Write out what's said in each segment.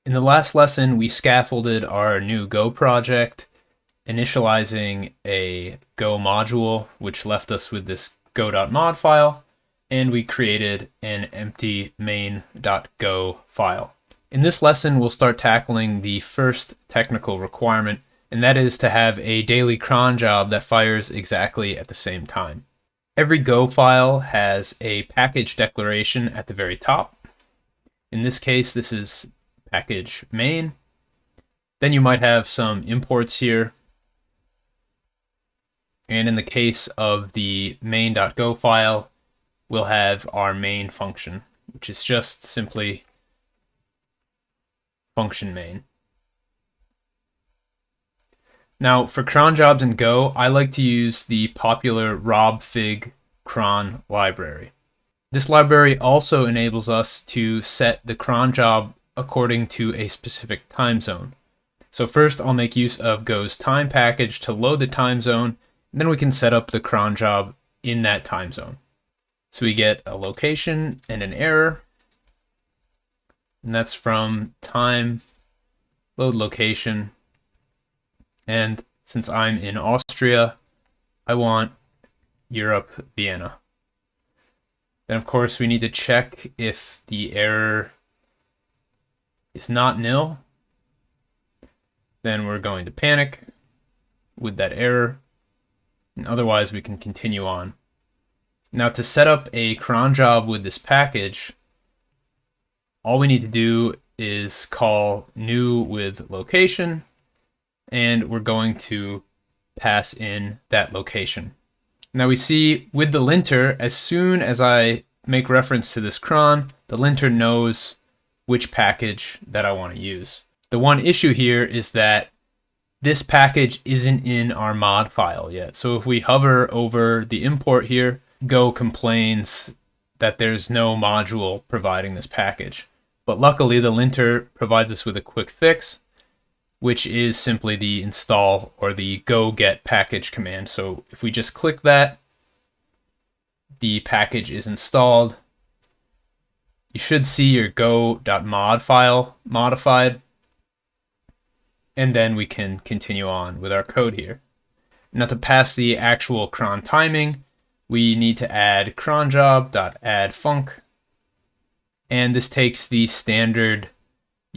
In the last lesson, we scaffolded our new Go project, initializing a Go module, which left us with this go.mod file, and we created an empty main.go file. In this lesson, we'll start tackling the first technical requirement, and that is to have a daily cron job that fires exactly at the same time. Every Go file has a package declaration at the very top. In this case, this is package main. Then you might have some imports here. And in the case of the main.go file, we'll have our main function, which is just simply function main. Now, for cron jobs in Go, I like to use the popular robfig cron library. This library also enables us to set the cron job according to a specific time zone. So first, I'll make use of Go's time package to load the time zone, and then we can set up the cron job in that time zone. So we get a location and an error, and that's from time load location. And since I'm in Austria, I want Europe, Vienna. Then of course we need to check if the error is not nil. Then we're going to panic with that error, and otherwise we can continue on. Now, to set up a cron job with this package, all we need to do is call new with location, and we're going to pass in that location. Now we see with the linter, as soon as I make reference to this cron, the linter knows which package that I want to use. The one issue here is that this package isn't in our mod file yet. So if we hover over the import here, Go complains that there's no module providing this package. But luckily, the linter provides us with a quick fix, which is simply the install or the go get package command. So if we just click that, the package is installed. You should see your go.mod file modified, and then we can continue on with our code here. Now, to pass the actual cron timing, we need to add cronjob.addFunc, and this takes the standard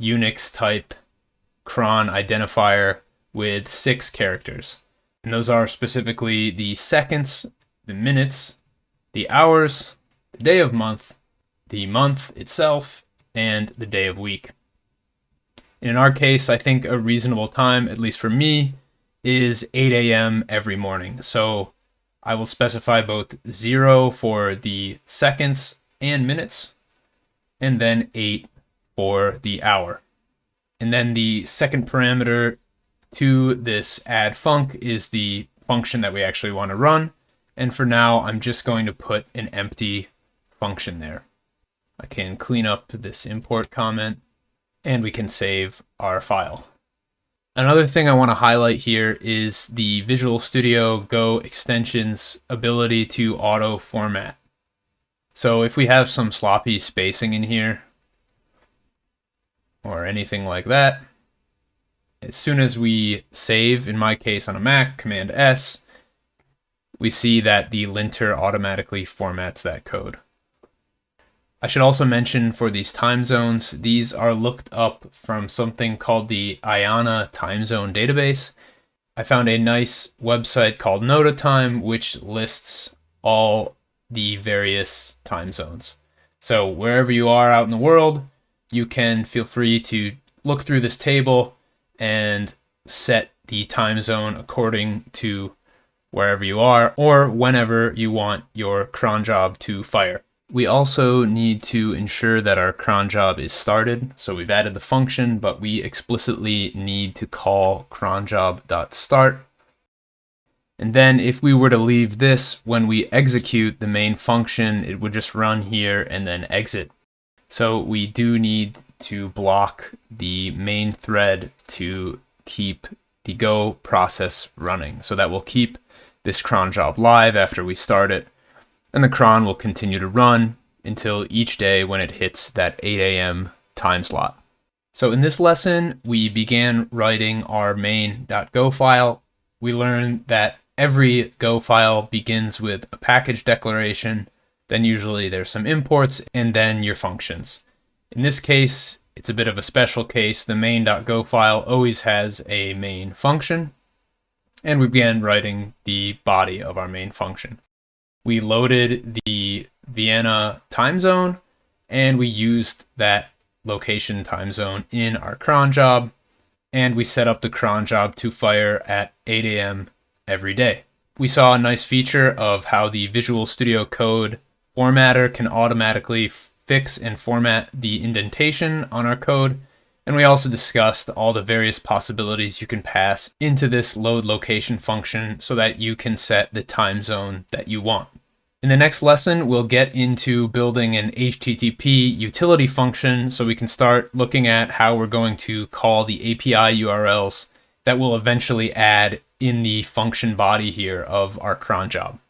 Unix type cron identifier with 6 characters. And those are specifically the seconds, the minutes, the hours, the day of month, the month itself, and the day of week. In our case, I think a reasonable time, at least for me, is 8 a.m. every morning. So I will specify both 0 for the seconds and minutes, and then 8 for the hour. And then the second parameter to this addFunc is the function that we actually want to run. And for now, I'm just going to put an empty function there. I can clean up this import comment, and we can save our file. Another thing I want to highlight here is the Visual Studio Go extension's ability to auto format. So if we have some sloppy spacing in here, or anything like that, as soon as we save, in my case on a Mac, Command S, we see that the linter automatically formats that code. I should also mention for these time zones, these are looked up from something called the IANA time zone database. I found a nice website called Notatime, which lists all the various time zones. So wherever you are out in the world, you can feel free to look through this table and set the time zone according to wherever you are or whenever you want your cron job to fire. We also need to ensure that our cron job is started. So we've added the function, but we explicitly need to call cronjob.start. And then if we were to leave this, when we execute the main function, it would just run here and then exit. So we do need to block the main thread to keep the Go process running. So that will keep this cron job live after we start it. And the cron will continue to run until each day when it hits that 8 a.m. time slot. So in this lesson, we began writing our main.go file. We learned that every Go file begins with a package declaration, then usually there's some imports, and then your functions. In this case, it's a bit of a special case. The main.go file always has a main function, and we began writing the body of our main function. We loaded the Vienna time zone, and we used that location time zone in our cron job, and we set up the cron job to fire at 8 a.m. every day. We saw a nice feature of how the Visual Studio Code formatter can automatically fix and format the indentation on our code, and we also discussed all the various possibilities you can pass into this load location function so that you can set the time zone that you want. In the next lesson, we'll get into building an HTTP utility function so we can start looking at how we're going to call the API URLs that we'll eventually add in the function body here of our cron job.